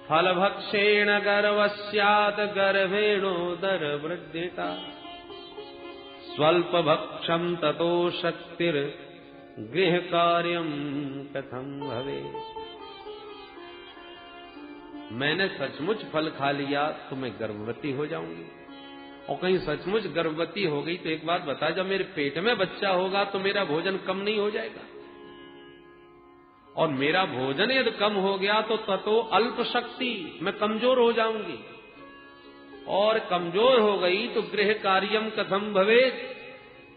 फलभक्षेण गर्वस्यात् गर्भेणोदर वृद्धिता स्वल्पभक्षं ततो शक्तिर गृह कार्यम कथम भवे। मैंने सचमुच फल खा लिया तो मैं गर्भवती हो जाऊंगी, और कहीं सचमुच गर्भवती हो गई तो एक बात बता, जब मेरे पेट में बच्चा होगा तो मेरा भोजन कम नहीं हो जाएगा, और मेरा भोजन यदि कम हो गया तो ततो अल्प शक्ति, मैं कमजोर हो जाऊंगी, और कमजोर हो गई तो गृह कार्यम कथम भवेत्,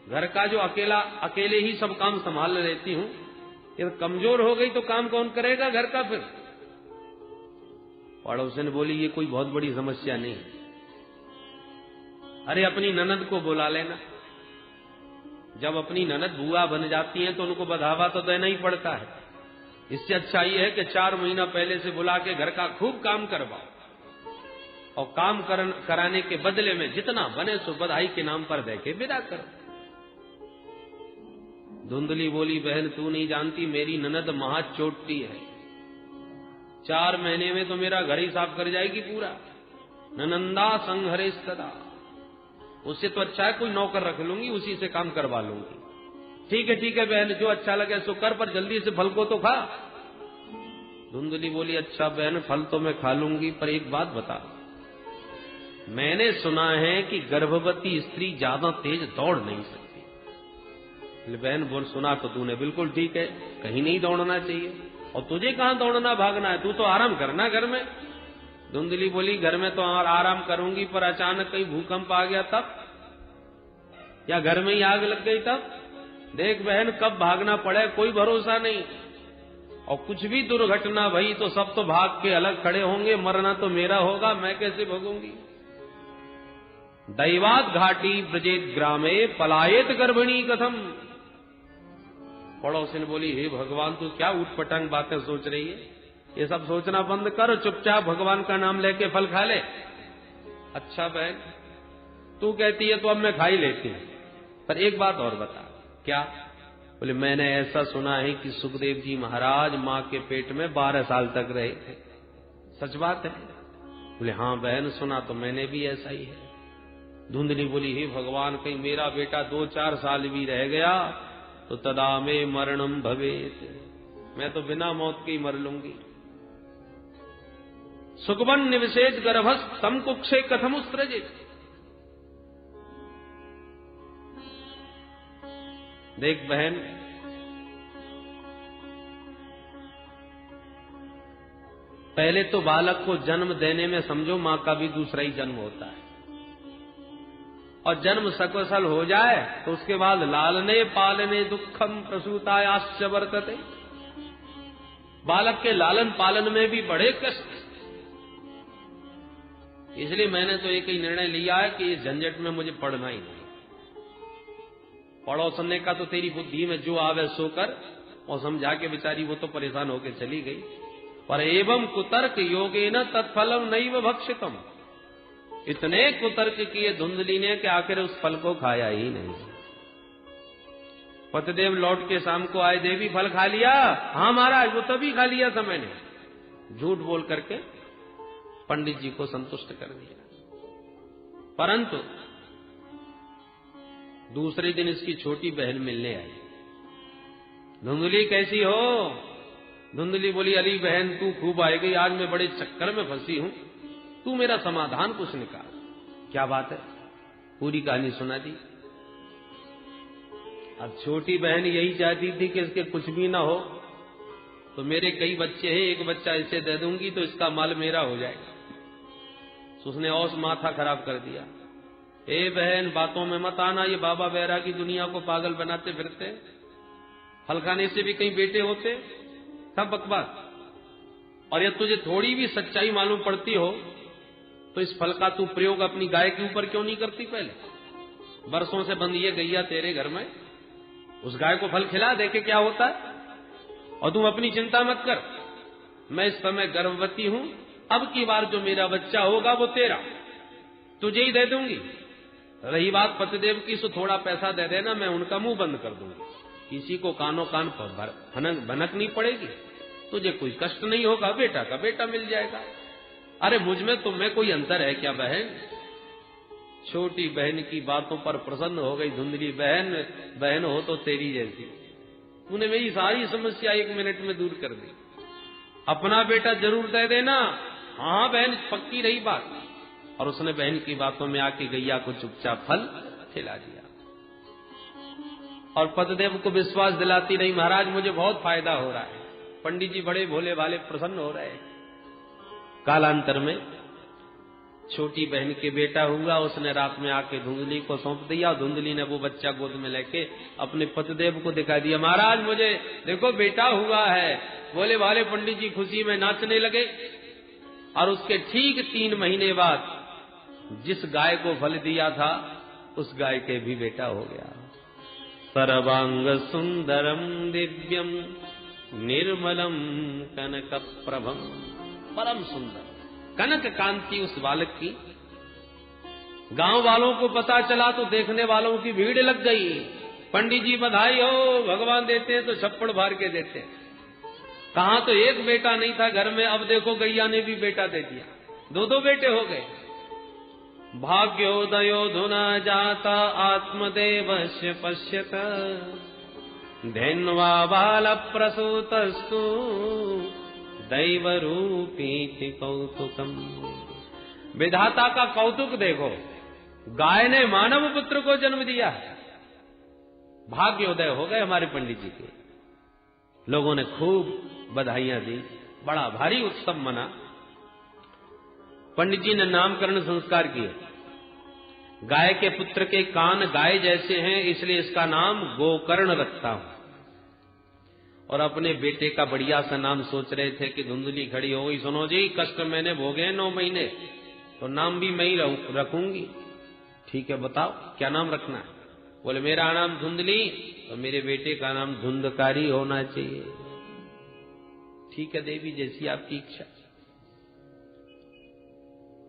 घर का जो अकेले ही सब काम संभाल लेती हूं, यदि कमजोर हो गई तो काम कौन करेगा घर का फिर। पड़ोसन बोली ये कोई बहुत बड़ी समस्या नहीं, अरे अपनी ननद को बुला लेना, जब अपनी ननद बुआ बन जाती हैं तो उनको बढ़ावा तो देना ही पड़ता है, इससे अच्छा ये है कि 4 महीना पहले से बुला के घर का खूब काम करवाओ, और काम कराने के बदले में जितना बने सो बधाई के नाम पर दे के विदा करो। धुंधली बोली बहन तू नहीं जानती, मेरी ननद महाचोटी है, 4 महीने में तो मेरा घर ही साफ कर जाएगी पूरा। ननंदा संहरे सदा, उससे तो अच्छा है कोई नौकर रख लूंगी, उसी से काम करवा लूंगी। ठीक है बहन, जो अच्छा लगे सो कर, पर जल्दी से फल को तो खा। धुंधली बोली अच्छा बहन फल तो मैं खा लूंगी, पर एक बात बता, मैंने सुना है कि गर्भवती स्त्री ज्यादा तेज दौड़ नहीं सकती। बहन बोल सुना तो तूने बिल्कुल ठीक है, कहीं नहीं दौड़ना चाहिए, और तुझे कहां दौड़ना भागना है, तू तो आराम करना घर में। धुंधली बोली घर में तो आराम करूंगी, पर अचानक कहीं भूकंप आ गया तब, या घर में ही आग लग गई तब, देख बहन कब भागना पड़े कोई भरोसा नहीं, और कुछ भी दुर्घटना भई तो सब तो भाग के अलग खड़े होंगे, मरना तो मेरा होगा, मैं कैसे भगूंगी। दैवात घाटी ब्रजेत ग्रामे पलायेत गर्भिणी कथम। पड़ोसिन बोली हे भगवान तू क्या उठपटांग बातें सोच रही है, ये सब सोचना बंद कर, चुपचाप भगवान का नाम लेके फल खा ले। अच्छा बहन तू कहती है तो अब मैं खा ही लेती हूं, पर एक बात और बता। क्या? बोले मैंने ऐसा सुना है कि सुखदेव जी महाराज मां के पेट में 12 साल तक रहे थे, सच बात है? बोले हाँ बहन सुना तो मैंने भी ऐसा ही है। धुंधली बोली हे भगवान कहीं मेरा बेटा 2-4 साल भी रह गया तो तदा में मरणम भवेत, मैं तो बिना मौत के ही मर लूंगी। सुखवन निवसेत गर्भस तम कुक्षे कथमुस्त्रजित। देख बहन पहले तो बालक को जन्म देने में समझो मां का भी दूसरा ही जन्म होता है, और जन्म सकुशल हो जाए तो उसके बाद लालने पालने दुखम प्रसूतायाश्च वर्तते, बालक के लालन पालन में भी बड़े कष्ट। इसलिए मैंने तो एक ही निर्णय लिया है कि इस झंझट में मुझे पढ़ना ही नहीं। पढ़ो सुनने का तो तेरी बुद्धि में जो आवे सो कर, और समझा के बेचारी वो तो परेशान होकर चली गई। पर एवं कुतर्क योगेन तत्फलम नैव भक्षितम, इतने कुतर्क किए धुंधली ने कि आखिर उस फल को खाया ही नहीं। पतिदेव लौट के शाम को आए, देवी फल खा लिया? हाँ महाराज वो तभी खा लिया था मैंने, झूठ बोल करके पंडित जी को संतुष्ट कर दिया। परंतु दूसरे दिन इसकी छोटी बहन मिलने आई। धुंधली कैसी हो? धुंधली बोली अली बहन तू खूब आई गई, आज मैं बड़े चक्कर में फंसी हूं, तू मेरा समाधान कुछ निकाल। क्या बात है? पूरी कहानी सुना दी। अब छोटी बहन यही चाहती थी कि इसके कुछ भी ना हो, तो मेरे कई बच्चे हैं, एक बच्चा इसे दे दूंगी तो इसका माल मेरा हो जाएगा। तो उसने और माथा खराब कर दिया। ए बहन बातों में मत आना, ये बाबा बैरा की दुनिया को पागल बनाते फिरते, फल खाने से भी कहीं बेटे होते, सब बकवास। और यदि तुझे थोड़ी भी सच्चाई मालूम पड़ती हो तो इस फल का तू प्रयोग अपनी गाय के ऊपर क्यों नहीं करती? पहले बरसों से बंद ये गैया तेरे घर में, उस गाय को फल खिला, देखे क्या होता है। और तुम अपनी चिंता मत कर, मैं इस समय गर्भवती हूं, अब की बार जो मेरा बच्चा होगा वो तेरा, तुझे ही दे दूंगी। रही बात पतिदेव की, सो थोड़ा पैसा दे देना, मैं उनका मुंह बंद कर दूंगी, किसी को कानों कान पर भनक नहीं पड़ेगी, तुझे कोई कष्ट नहीं होगा, बेटा का बेटा मिल जाएगा। अरे मुझ में तुम में कोई अंतर है क्या बहन? छोटी बहन की बातों पर प्रसन्न हो गई धुंधली। बहन बहन हो तो तेरी जैसी, तूने मेरी सारी समस्या 1 मिनट में दूर कर दी। अपना बेटा जरूर दे देना। हाँ बहन, पक्की रही बात। और उसने बहन की बातों में आके गैया को चुपचाप फल खिला दिया। और पतिदेव को विश्वास दिलाती रही, महाराज मुझे बहुत फायदा हो रहा है। पंडित जी बड़े भोले भाले प्रसन्न हो रहे हैं। कालांतर में छोटी बहन के बेटा हुआ। उसने रात में आके धुंधली को सौंप दिया। धुंधली ने वो बच्चा गोद में लेके अपने पतिदेव को दिखा दिया, महाराज मुझे देखो बेटा हुआ है। भोले भाले पंडित जी खुशी में नाचने लगे। और उसके ठीक 3 महीने बाद जिस गाय को फल दिया था उस गाय के भी बेटा हो गया। सर्वांग सुंदरम दिव्यम निर्मलम कनक प्रभम। परम सुंदर कनक कांति उस बालक की। गांव वालों को पता चला तो देखने वालों की भीड़ लग गई। पंडित जी बधाई हो, भगवान देते हैं तो छप्पड़ भर के देते हैं। कहां तो एक बेटा नहीं था घर में, अब देखो गैया ने भी बेटा दे दिया, 2 बेटे हो गए। भाग्योदयो धुना जाता आत्मदेवस्य पश्यत धन्वा बाल प्रसूतस्तु दैव रूपी कौतुकम। विधाता का कौतुक देखो, गाय ने मानव पुत्र को जन्म दिया है। भाग्योदय हो गए हमारे पंडित जी के। लोगों ने खूब बधाइयां दी, बड़ा भारी उत्सव मना। पंडित जी ने नामकरण संस्कार किए। गाय के पुत्र के कान गाय जैसे हैं, इसलिए इसका नाम गोकर्ण रखता हूं। और अपने बेटे का बढ़िया सा नाम सोच रहे थे कि धुंधली खड़ी हो गई, सुनो जी कष्ट मैंने भोगे 9 महीने, तो नाम भी मैं ही रखूंगी। ठीक है बताओ क्या नाम रखना है? बोले मेरा नाम धुंधली और मेरे बेटे का नाम धुंधकारी होना चाहिए। ठीक है देवी, जैसी आपकी इच्छा।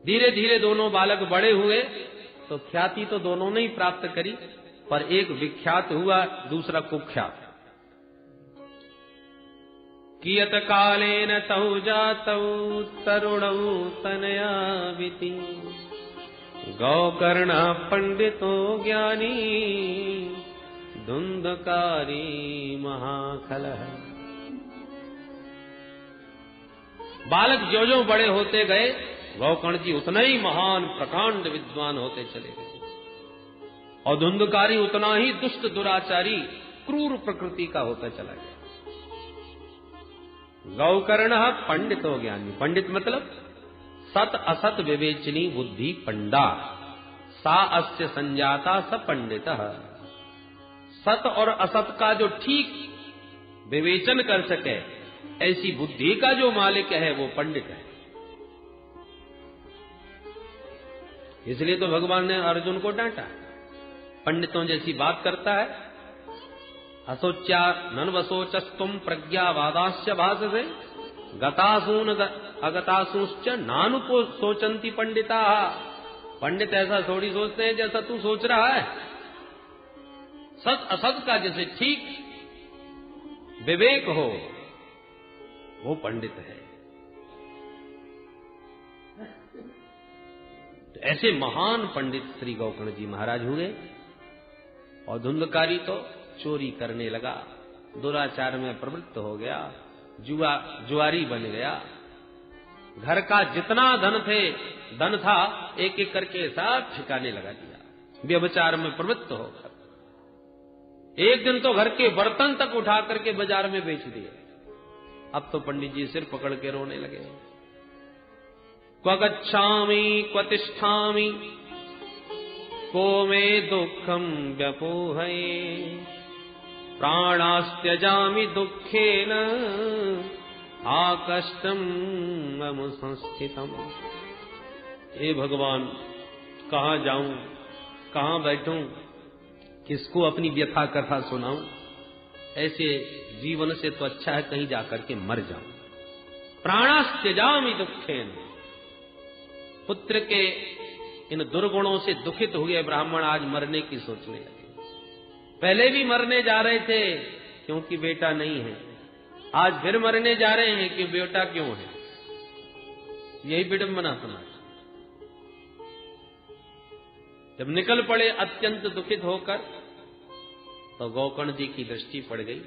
धीरे धीरे दोनों बालक बड़े हुए तो ख्याति तो दोनों ने ही प्राप्त करी, पर एक विख्यात हुआ, दूसरा कुख्यात। कियत कालेन तौ जातौ तरुणौ तनयाविति गौकर्ण पंडितो ज्ञानी धुंधकारी महाखलः। बालक जो जो बड़े होते गए, गौकर्ण जी उतना ही महान प्रकांड विद्वान होते चले गए और धुंधकारी उतना ही दुष्ट दुराचारी क्रूर प्रकृति का होता चला गया। गौकर्ण पंडितो ज्ञानी, पंडित मतलब सत असत विवेचनी बुद्धि पंडा, सा अस्य संजाता स पंडित। सत और असत का जो ठीक विवेचन कर सके, ऐसी बुद्धि का जो मालिक है वो पंडित है। इसलिए तो भगवान ने अर्जुन को डांटा, पंडितों जैसी बात करता है। असोच्या नन्वसोचस्तुम प्रज्ञावादाश्च भाससे गतासून अगतासूश्च नानुपो सोचंती पंडिता। पंडित ऐसा थोड़ी सोचते हैं जैसा तू सोच रहा है। सत असत का जैसे ठीक विवेक हो वो पंडित है। तो ऐसे महान पंडित श्री गौकर्ण जी महाराज हुए। और धुंधकारी तो चोरी करने लगा, दुराचार में प्रवृत्त हो गया, जुआरी बन गया। घर का जितना धन था एक एक करके सब ठिकाने लगा दिया, व्यभिचार में प्रवृत्त होकर। एक दिन तो घर के बर्तन तक उठा करके बाजार में बेच दिए। अब तो पंडित जी सिर पकड़ के रोने लगे। क्व गच्छामि क्व तिष्ठामि को मे दुःखं व्यपोहये प्राणास्त्यजामि दुःखेन आकष्टं मम संस्थितम्। हे भगवान, कहाँ जाऊं, कहाँ बैठूं, किसको अपनी व्यथा कथा सुनाऊं? ऐसे जीवन से तो अच्छा है कहीं जाकर के मर जाऊं। प्राणास्त्यजामि दुःखेन। पुत्र के इन दुर्गुणों से दुखित हुए ब्राह्मण आज मरने की सोचने लगे। पहले भी मरने जा रहे थे क्योंकि बेटा नहीं है, आज फिर मरने जा रहे हैं कि बेटा क्यों है। यही विडंबना समाज। जब निकल पड़े अत्यंत दुखित होकर, तो गोकर्ण जी की दृष्टि पड़ गई।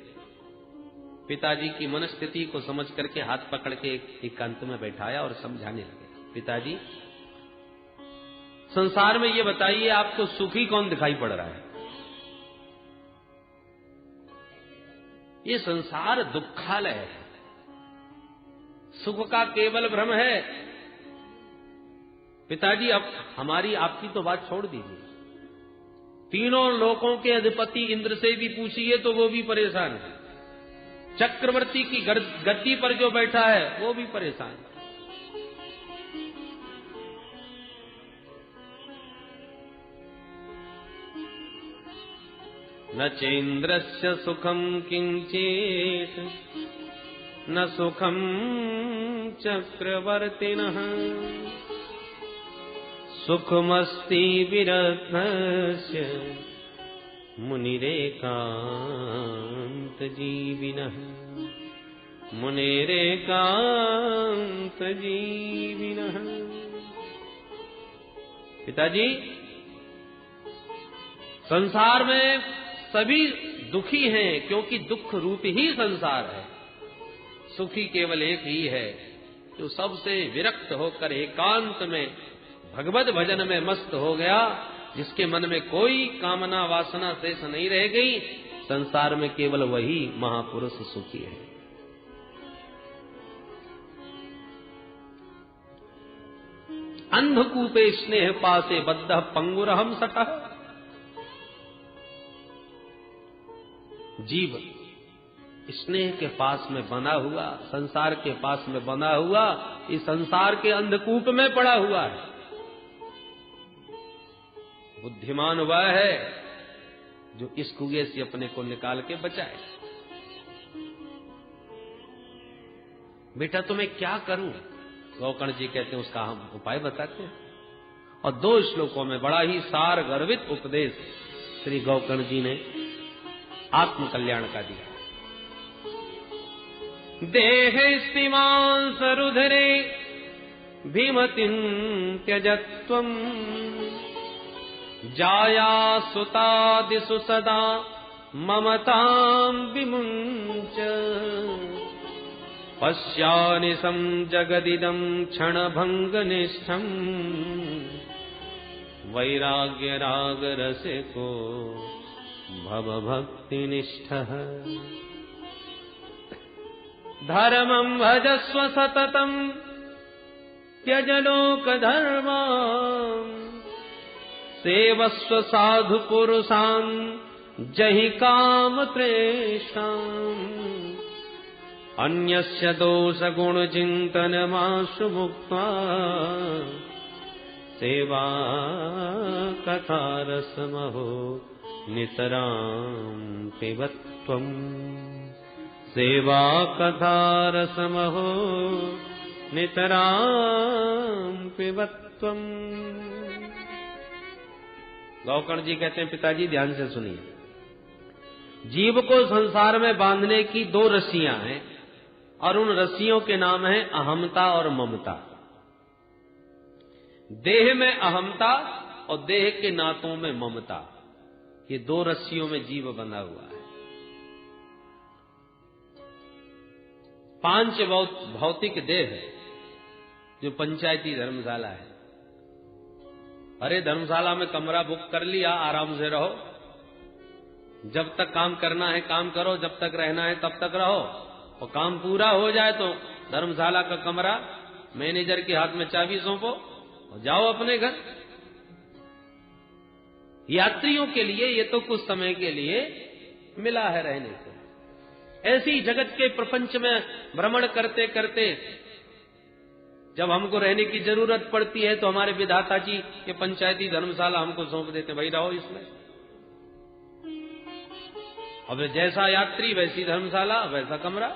पिताजी की मनस्थिति को समझ करके हाथ पकड़ के एकांत में बैठाया और समझाने लगे। पिताजी, संसार में ये बताइए, आपको सुखी कौन दिखाई पड़ रहा है? ये संसार दुखालय है, सुख का केवल भ्रम है। पिताजी, अब हमारी आपकी तो बात छोड़ दीजिए, तीनों लोकों के अधिपति इंद्र से भी पूछिए तो वो भी परेशान है। चक्रवर्ती की गद्दी पर जो बैठा है वो भी परेशान है। न चेन्द्रस्य सुखम किंचित न सुखम चक्रवर्तिनः सुखमस्ति विरत्नस्य मुनिरेकांत जीविनः मुनिरेकांत जीविनः। पिताजी, संसार में सभी दुखी हैं, क्योंकि दुख रूप ही संसार है। सुखी केवल एक ही है, जो सबसे विरक्त होकर एकांत में भगवत भजन में मस्त हो गया, जिसके मन में कोई कामना वासना शेष नहीं रह गई। संसार में केवल वही महापुरुष सुखी है। अंधकूपे स्नेह पासे बद्ध पंगुरहम सटः। जीव स्नेह के पास में बना हुआ, संसार के पास में बना हुआ, इस संसार के अंधकूप में पड़ा हुआ है। बुद्धिमान वह है जो इस कुएं से अपने को निकाल के बचाए। बेटा, तो मैं क्या करूं? गोकर्ण जी कहते हैं, उसका हम उपाय बताते हैं। और 2 श्लोकों में बड़ा ही सार गर्वित उपदेश श्री गोकर्ण जी ने आत्म कल्याण का दिया। देह स्तिमांस रुधिरे भीमतिं त्यजत्वम् जाया सुतादिषु सदा ममतां विमुञ्च पश्यानिशं जगदिदं क्षणभङ्गनिष्ठम् वैराग्यरागरसिको भवभक्तिनिष्ठः धर्मं भजस्व सततं त्यज लोकधर्मान् सेवस्व साधु पुरुषान् जहि कामतृष्णाम् अन्यस्य दोषगुणचिन्तनमाशु मुक्त्वा सेवा कथारसमहो नितरां पिबत्वम् सेवा कथारसमहो नितरां पिबत्वम्। गोकर्ण जी कहते हैं, पिताजी ध्यान से सुनिए। जीव को संसार में बांधने की 2 रस्सियां हैं, और उन रस्सियों के नाम हैं अहमता और ममता। देह में अहमता और देह के नातों में ममता, ये 2 रस्सियों में जीव बंधा हुआ है। 5 भौतिक देह है, जो पंचायती धर्मशाला है। अरे धर्मशाला में कमरा बुक कर लिया, आराम से रहो, जब तक काम करना है काम करो, जब तक रहना है तब तक रहो, और काम पूरा हो जाए तो धर्मशाला का कमरा मैनेजर के हाथ में चाबी सौंपो और जाओ अपने घर। यात्रियों के लिए ये तो कुछ समय के लिए मिला है रहने को। ऐसी जगत के प्रपंच में भ्रमण करते करते जब हमको रहने की जरूरत पड़ती है तो हमारे विधाता जी के पंचायती धर्मशाला हमको सौंप देते, भाई रहो इसमें। अब जैसा यात्री वैसी धर्मशाला वैसा कमरा।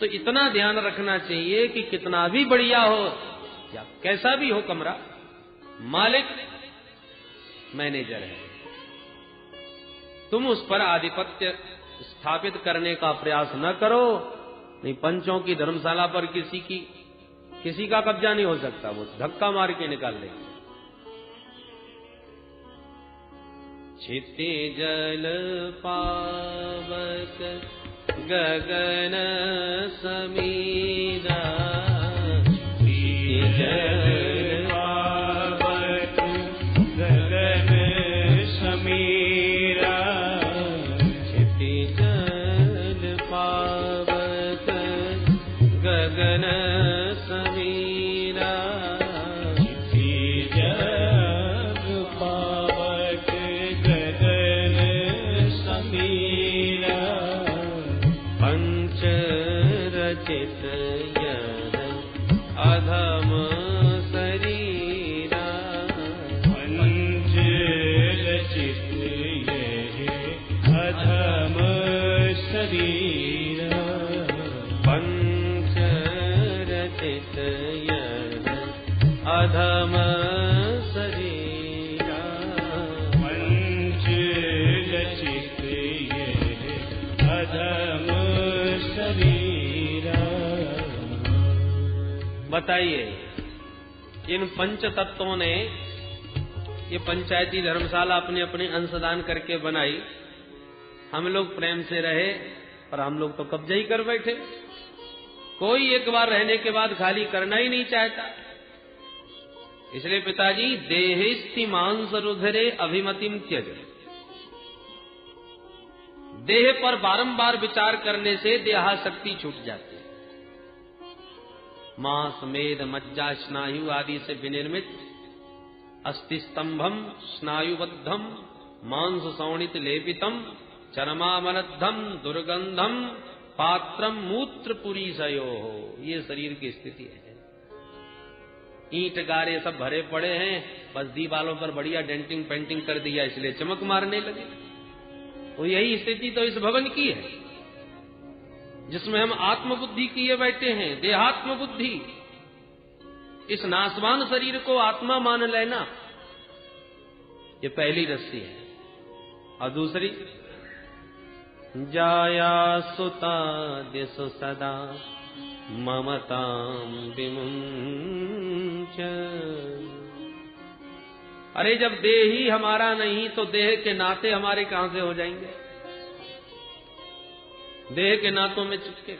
तो इतना ध्यान रखना चाहिए कि कितना भी बढ़िया हो या कैसा भी हो कमरा, मालिक मैनेजर है, तुम उस पर आधिपत्य स्थापित करने का प्रयास न करो, नहीं पंचों की धर्मशाला पर किसी का कब्जा नहीं हो सकता, वो धक्का मार के निकाल देंगे। क्षितिजल पावक गगन समीरा, क्षितिजल पावक गगन समीरा, क्षितिजल पावक गगन समीरा, क्षितिजल पावक गगन समीरा, पंच रचित यह अधम शरीरा, पंच रचित यह अधम शरीरा, पंच रचित यह अधम शरीरा, पंच रचित यह अधम शरीरा। बताइए, इन पंच तत्वों ने ये पंचायती धर्मशाला अपने अपने अंशदान करके बनाई। हम लोग प्रेम से रहे, पर हम लोग तो कब्जा ही कर बैठे। कोई एक बार रहने के बाद खाली करना ही नहीं चाहता। इसलिए पिताजी, देहिस्ति मांस रुधिरे अभिमतिम त्यज, देह पर बारंबार विचार करने से देहाशक्ति छूट जाती है। मांस, मेद, मज्जा, स्नायु आदि से विनिर्मित अस्थि स्तंभम स्नायुबद्धम मांस सौणित लेपितम चरमामलद्धम दुर्गंधम पात्रम मूत्र पुरीसयो, ये शरीर की स्थिति है। ईंट गारे सब भरे पड़े हैं, बस दीवालों पर बढ़िया डेंटिंग पेंटिंग कर दिया, इसलिए चमक मारने लगे। तो यही स्थिति तो इस भवन की है, जिसमें हम आत्मबुद्धि किए बैठे हैं, देहात्म बुद्धि। इस नासवान शरीर को आत्मा मान लेना, ये पहली रस्सी है। और दूसरी, जाया सुता दिशु सदा ममताम विमुंच। अरे जब देह ही हमारा नहीं तो देह के नाते हमारे कहां से हो जाएंगे? देह के नातों में चिपके।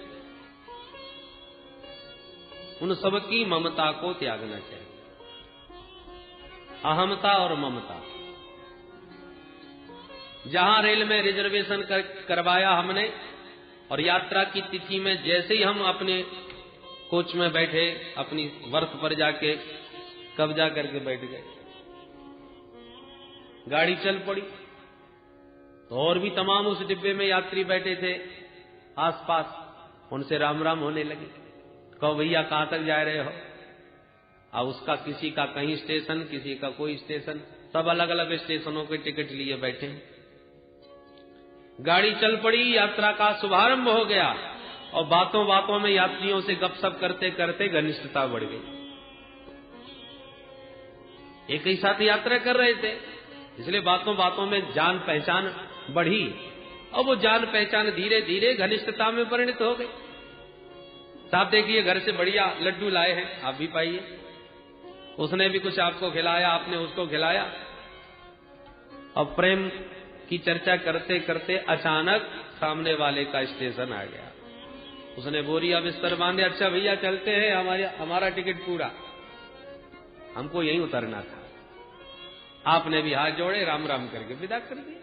उन सबकी ममता को त्यागना चाहिए। अहमता और ममता। जहां रेल में रिजर्वेशन करवाया हमने और यात्रा की तिथि में जैसे ही हम अपने कोच में बैठे, अपनी वर्थ पर जाके कब्जा करके बैठ गए, गाड़ी चल पड़ी तो और भी तमाम उस डिब्बे में यात्री बैठे थे आसपास, उनसे राम राम होने लगे। कहो भैया कहां तक जा रहे हो? अब उसका किसी का कहीं स्टेशन, किसी का कोई स्टेशन, सब अलग अलग स्टेशनों के टिकट लिए बैठे। गाड़ी चल पड़ी, यात्रा का शुभारंभ हो गया और बातों बातों में यात्रियों से गपशप करते करते घनिष्ठता बढ़ गई। एक ही साथ यात्रा कर रहे थे, इसलिए बातों बातों में जान पहचान बढ़ी और वो जान पहचान धीरे धीरे घनिष्ठता में परिणत हो गई। साहब देखिए, घर से बढ़िया लड्डू लाए हैं, आप भी पाइए। उसने भी कुछ आपको खिलाया, आपने उसको खिलाया। और प्रेम की चर्चा करते करते अचानक सामने वाले का स्टेशन आ गया। उसने बोरिया बिस्तर बांधे, अच्छा भैया चलते हैं, हमारा टिकट पूरा, हमको यहीं उतरना था। आपने भी हाथ जोड़े, राम राम करके विदा कर दिया।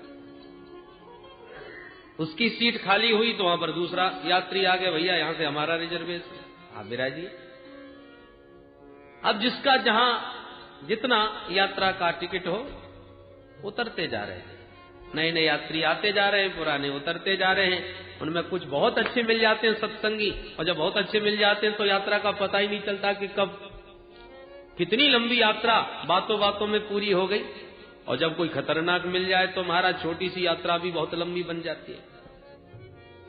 उसकी सीट खाली हुई तो वहां पर दूसरा यात्री आ गया, भैया यहां से हमारा रिजर्वेशन, आप विराजिए। अब जिसका जहां जितना यात्रा का टिकट हो, उतरते जा रहे हैं। नए नए यात्री आते जा रहे हैं, पुराने उतरते जा रहे हैं। उनमें कुछ बहुत अच्छे मिल जाते हैं सत्संगी, और जब बहुत अच्छे मिल जाते हैं तो यात्रा का पता ही नहीं चलता कि कब कितनी लंबी यात्रा बातों बातों में पूरी हो गई। और जब कोई खतरनाक मिल जाए तो महाराज छोटी सी यात्रा भी बहुत लंबी बन जाती है।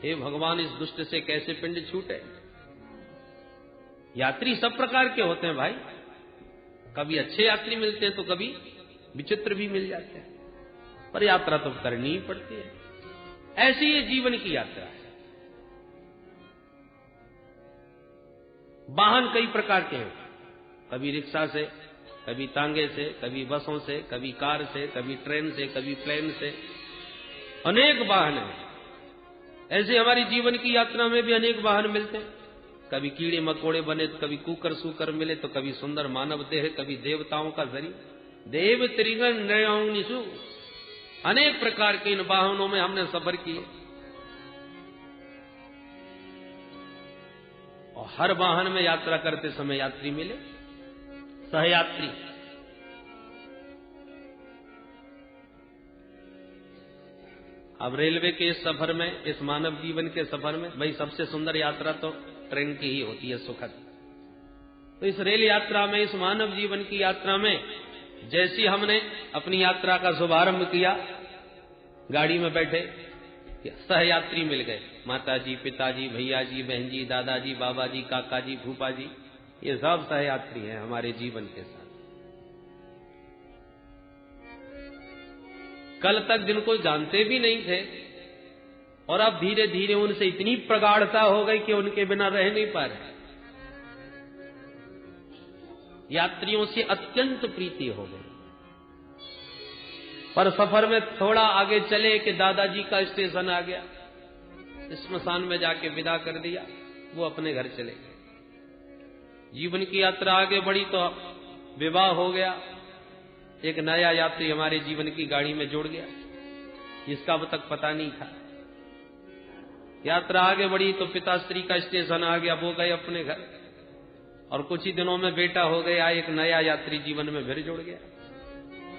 हे भगवान, इस दुष्ट से कैसे पिंड छूटे। यात्री सब प्रकार के होते हैं भाई, कभी अच्छे यात्री मिलते हैं तो कभी विचित्र भी मिल जाते हैं, पर यात्रा तो करनी ही पड़ती है। ऐसी ये जीवन की यात्रा है। वाहन कई प्रकार के हैं, कभी रिक्शा से, कभी तांगे से, कभी बसों से, कभी कार से, कभी ट्रेन से, कभी प्लेन से, अनेक वाहन हैं। ऐसे हमारी जीवन की यात्रा में भी अनेक वाहन मिलते हैं। कभी कीड़े मकोड़े बने तो कभी कुकर सुकर मिले, तो कभी सुंदर मानव देह, कभी देवताओं का जरी देव त्रिगण नयनिशु। अनेक प्रकार के इन वाहनों में हमने सफर किए और हर वाहन में यात्रा करते समय यात्री मिले, सहयात्री। अब रेलवे के इस सफर में, इस मानव जीवन के सफर में भाई सबसे सुंदर यात्रा तो ट्रेन की ही होती है, सुखद। तो इस रेल यात्रा में, इस मानव जीवन की यात्रा में जैसी हमने अपनी यात्रा का शुभारंभ किया, गाड़ी में बैठे सहयात्री मिल गए, माताजी, पिताजी, भैया जी, बहन जी, दादाजी, बाबा जी, काका जी, फूफा जी, ये सब सहयात्री हैं हमारे जीवन के साथ। कल तक जिनको जानते भी नहीं थे और अब धीरे धीरे उनसे इतनी प्रगाढ़ता हो गई कि उनके बिना रह नहीं पा रहे। यात्रियों से अत्यंत प्रीति हो गई। पर सफर में थोड़ा आगे चले कि दादाजी का स्टेशन आ गया, स्मशान में जाके विदा कर दिया, वो अपने घर चले गए। जीवन की यात्रा आगे बढ़ी तो विवाह हो गया, एक नया यात्री हमारे जीवन की गाड़ी में जुड़ गया, जिसका अब तक पता नहीं था। यात्रा आगे बढ़ी तो पिताश्री का स्टेशन आ गया, वो गए अपने घर, और कुछ ही दिनों में बेटा हो गया, एक नया यात्री जीवन में फिर जुड़ गया।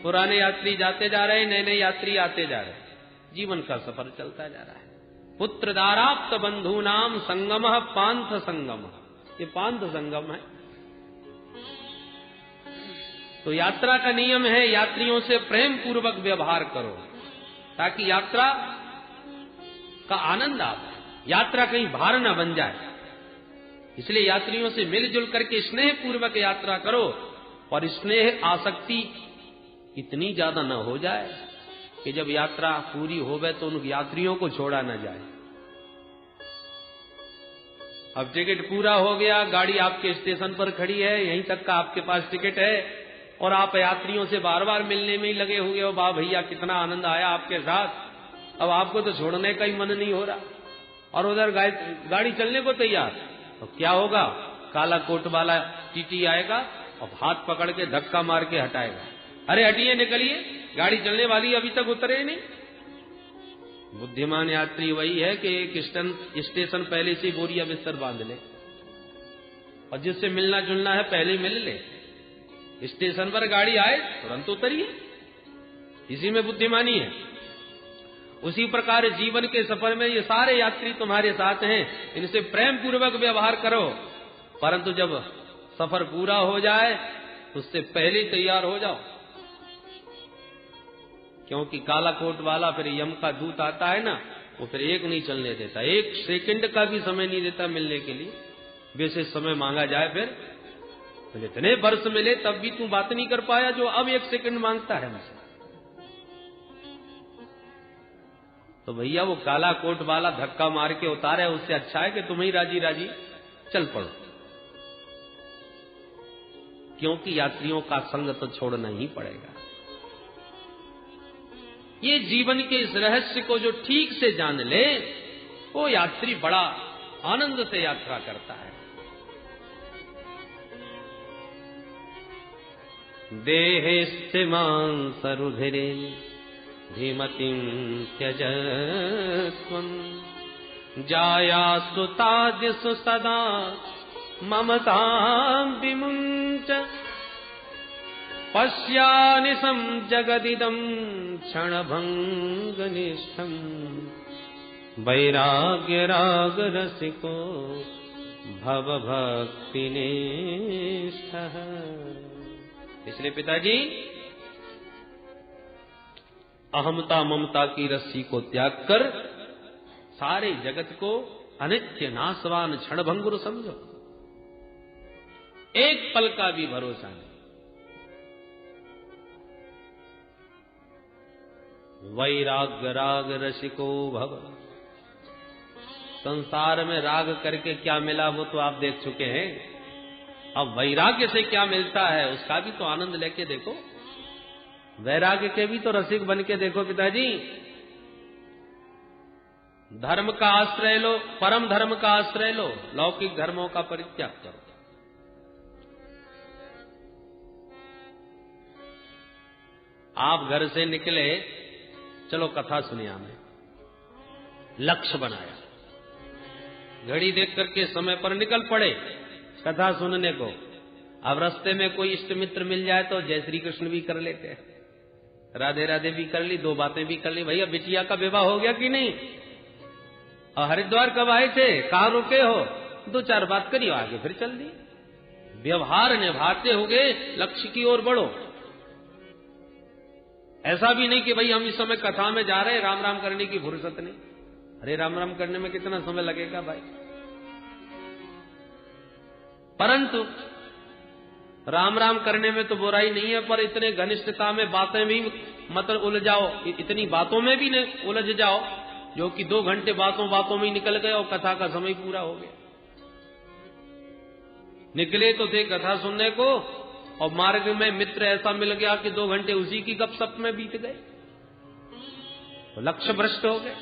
पुराने यात्री जाते जा रहे, नए नए यात्री आते जा रहे, जीवन का सफर चलता जा रहा है। पुत्र दाराप्त बंधु नाम संगम पांथ संगम, ये पांथ संगम है। तो यात्रा का नियम है, यात्रियों से प्रेम पूर्वक व्यवहार करो ताकि यात्रा का आनंद आए, यात्रा कहीं भार न बन जाए। इसलिए यात्रियों से मिलजुल करके स्नेह पूर्वक यात्रा करो, और स्नेह आसक्ति इतनी ज्यादा न हो जाए कि जब यात्रा पूरी होवे तो उन यात्रियों को छोड़ा न जाए। अब टिकट पूरा हो गया, गाड़ी आपके स्टेशन पर खड़ी है, यहीं तक का आपके पास टिकट है, और आप यात्रियों से बार बार मिलने में ही लगे हुए हो, वाह भैया कितना आनंद आया आपके साथ। अब आपको तो छोड़ने का ही मन नहीं हो रहा, और उधर गाड़ी चलने को तैयार। तो क्या होगा, काला कोट वाला टीटी आएगा और हाथ पकड़ के धक्का मार के हटाएगा, अरे हटिए, निकलिए, गाड़ी चलने वाली अभी तक उतरे नहीं। बुद्धिमान यात्री वही है कि एक स्टेशन पहले से बोरिया बिस्तर बांध ले, और जिससे मिलना जुलना है पहले मिल ले, स्टेशन पर गाड़ी आए तुरंत उतरिए, इसी में बुद्धिमानी है। उसी प्रकार जीवन के सफर में ये सारे यात्री तुम्हारे साथ हैं, इनसे प्रेम पूर्वक व्यवहार करो, परंतु जब सफर पूरा हो जाए उससे पहले तैयार हो जाओ, क्योंकि काला कोट वाला फिर यम का दूत आता है ना, वो फिर एक नहीं चलने देता, एक सेकंड का भी समय नहीं देता मिलने के लिए। वैसे समय मांगा जाए फिर इतने वर्ष मिले तब भी तू बात नहीं कर पाया जो अब एक सेकंड मांगता है हमसे। तो भैया वो काला कोट वाला धक्का मार के उतारे, उससे अच्छा है कि तुम ही राजी राजी चल पड़ो, क्योंकि यात्रियों का संग तो छोड़ना ही पड़ेगा। ये जीवन के इस रहस्य को जो ठीक से जान ले, वो यात्री बड़ा आनंद से यात्रा करता है। देहेस्थिमां सरुधिरे धीमतिं त्यजत्वं जायास्तु तादिषु सदा ममतां विमुञ्च पश्यानिशं जगदिदं क्षणभङ्गनिष्ठं वैराग्यरागरसिको भवभक्तिनिष्ठः। इसलिए पिताजी, अहमता ममता की रस्सी को त्याग कर सारे जगत को अनित्य नाशवान क्षणभंगुर समझो, एक पल का भी भरोसा नहीं। वैराग्य राग रसिको भव। संसार में राग करके क्या मिला वो तो आप देख चुके हैं। अब वैराग्य से क्या मिलता है उसका भी तो आनंद लेके देखो। वैराग्य के भी तो रसिक बन के देखो पिताजी। धर्म का आश्रय लो, परम धर्म का आश्रय लो, लौकिक धर्मों का परित्याग करो। आप घर से निकले, चलो कथा सुने, हमें लक्ष्य बनाया, घड़ी देख करके समय पर निकल पड़े कथा सुनने को। अब रास्ते में कोई इष्ट मित्र मिल जाए तो जय श्री कृष्ण भी कर लेते हैं, राधे राधे भी कर ली, दो बातें भी कर ली। भैया बिटिया का विवाह हो गया कि नहीं, और हरिद्वार कब आए थे, कहां रुके हो, दो चार बात करियो, आगे फिर चल दी। व्यवहार निभाते हुए लक्ष्य की ओर बढ़ो। ऐसा भी नहीं कि भाई हम इस समय कथा में जा रहे हैं, राम राम करने की फुर्सत नहीं। अरे राम राम करने में कितना समय लगेगा भाई। परंतु राम राम करने में तो बुराई नहीं है, पर इतने घनिष्ठता में बातें भी मतलब उलझाओ, इतनी बातों में भी नहीं उलझ जाओ जो कि 2 घंटे बातों में ही निकल गए और कथा का समय पूरा हो गया। निकले तो थे कथा सुनने को और मार्ग में मित्र ऐसा मिल गया कि 2 घंटे उसी की गपशप में बीत गए, तो लक्ष्य भ्रष्ट हो गए।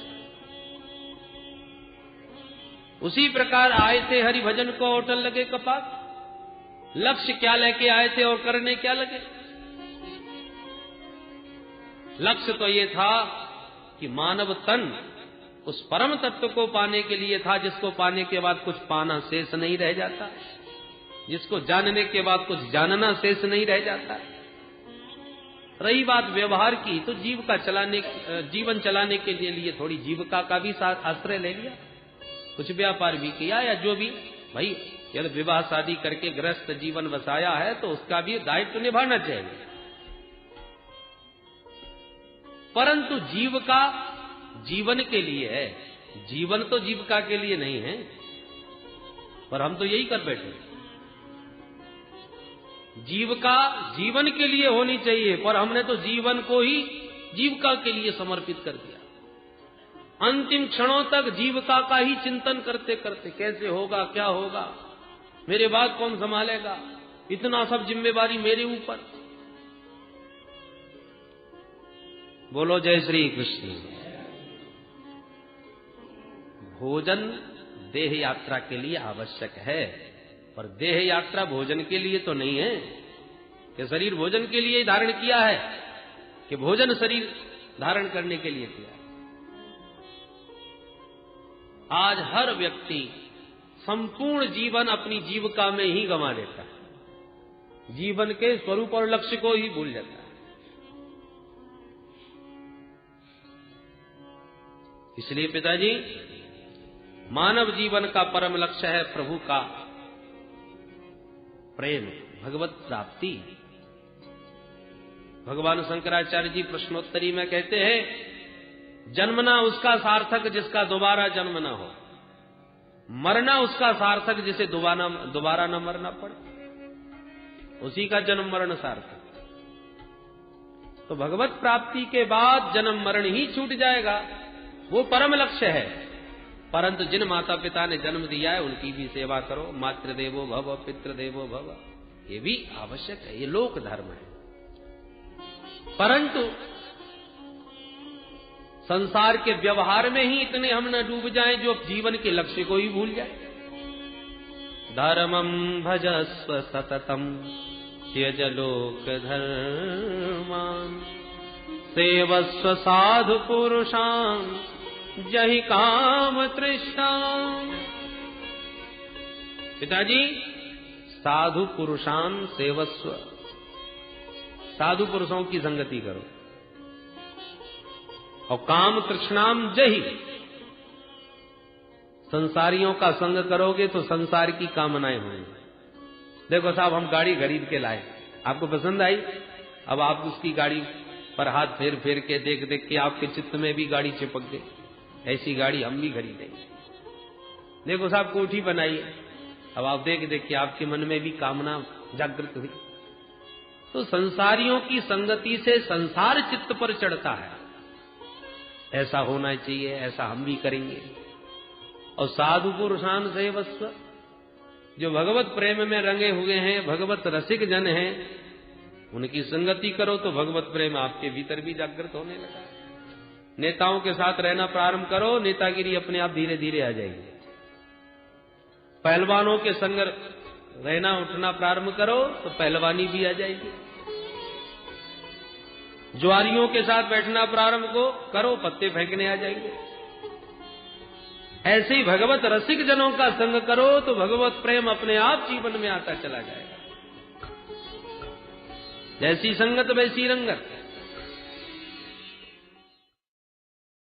उसी प्रकार आए थे हरि भजन को होटल लगे कपाट, लक्ष्य क्या लेके आए थे और करने क्या लगे। लक्ष्य तो ये था कि मानव तन उस परम तत्व को पाने के लिए था, जिसको पाने के बाद कुछ पाना शेष नहीं रह जाता, जिसको जानने के बाद कुछ जानना शेष नहीं रह जाता। रही बात व्यवहार की, तो जीवन चलाने के लिए थोड़ी जीविका का भी आश्रय ले लिया, कुछ व्यापार भी किया, या जो भी भाई यदि विवाह शादी करके गृहस्थ जीवन बसाया है तो उसका भी दायित्व निभाना चाहिए। परंतु जीविका जीवन के लिए है, जीवन तो जीविका के लिए नहीं है। पर हम तो यही कर बैठे, जीविका जीवन के लिए होनी चाहिए, पर हमने तो जीवन को ही जीविका के लिए समर्पित कर दिया। अंतिम क्षणों तक जीविका का ही चिंतन करते करते कैसे होगा, क्या होगा, मेरे बाद कौन संभालेगा, इतना सब जिम्मेवारी मेरे ऊपर। बोलो जय श्री कृष्ण। भोजन देह यात्रा के लिए आवश्यक है, पर देह यात्रा भोजन के लिए तो नहीं है कि शरीर भोजन के लिए ही धारण किया है, कि भोजन शरीर धारण करने के लिए किया है। आज हर व्यक्ति संपूर्ण जीवन अपनी जीविका में ही गंवा देता है, जीवन के स्वरूप और लक्ष्य को ही भूल जाता है। इसलिए पिताजी, मानव जीवन का परम लक्ष्य है प्रभु का प्रेम, भगवत प्राप्ति। भगवान शंकराचार्य जी प्रश्नोत्तरी में कहते हैं, जन्मना उसका सार्थक जिसका दोबारा जन्म ना हो, मरना उसका सार्थक जिसे दोबारा न मरना पड़े, उसी का जन्म मरण सार्थक। तो भगवत प्राप्ति के बाद जन्म मरण ही छूट जाएगा, वो परम लक्ष्य है। परंतु जिन माता पिता ने जन्म दिया है उनकी भी सेवा करो, मातृदेवो भव पितृदेवो भव, ये भी आवश्यक है, ये लोक धर्म है। परंतु संसार के व्यवहार में ही इतने हम न डूब जाएं जो जीवन के लक्ष्य को ही भूल जाए। धर्मं भजस्व सततम त्यज लोक धर्मान् सेवस्व साधु पुरुषान् जहि काम तृष्णाम्। पिताजी, साधु पुरुषान् सेवस्व, साधु पुरुषों की संगति करो, और काम तृष्णाम जहि, संसारियों का संग करोगे तो संसार की कामनाएं होंगी। देखो साहब, हम गाड़ी खरीद के लाए, आपको पसंद आई, अब आप उसकी गाड़ी पर हाथ फेर फेर के देख देख के आपके चित्त में भी गाड़ी चिपक गई, ऐसी गाड़ी हम भी खरीदेंगे। देखो साहब, कोठी बनाई, अब आप देख देख के आपके मन में भी कामना जागृत हुई। तो संसारियों की संगति से संसार चित्त पर चढ़ता है, ऐसा होना चाहिए, ऐसा हम भी करेंगे। और साधु पुरुषान सेवस्व, जो भगवत प्रेम में रंगे हुए हैं, भगवत रसिक जन हैं, उनकी संगति करो तो भगवत प्रेम आपके भीतर भी जागृत होने लगा। नेताओं के साथ रहना प्रारंभ करो, नेतागिरी अपने आप धीरे धीरे आ जाएगी। पहलवानों के संग रहना उठना प्रारंभ करो तो पहलवानी भी आ जाएगी। जुआरियों के साथ बैठना प्रारंभ करो, पत्ते फेंकने आ जाएंगे। ऐसे ही भगवत रसिक जनों का संग करो तो भगवत प्रेम अपने आप जीवन में आता चला जाएगा। जैसी संगत वैसी रंगत।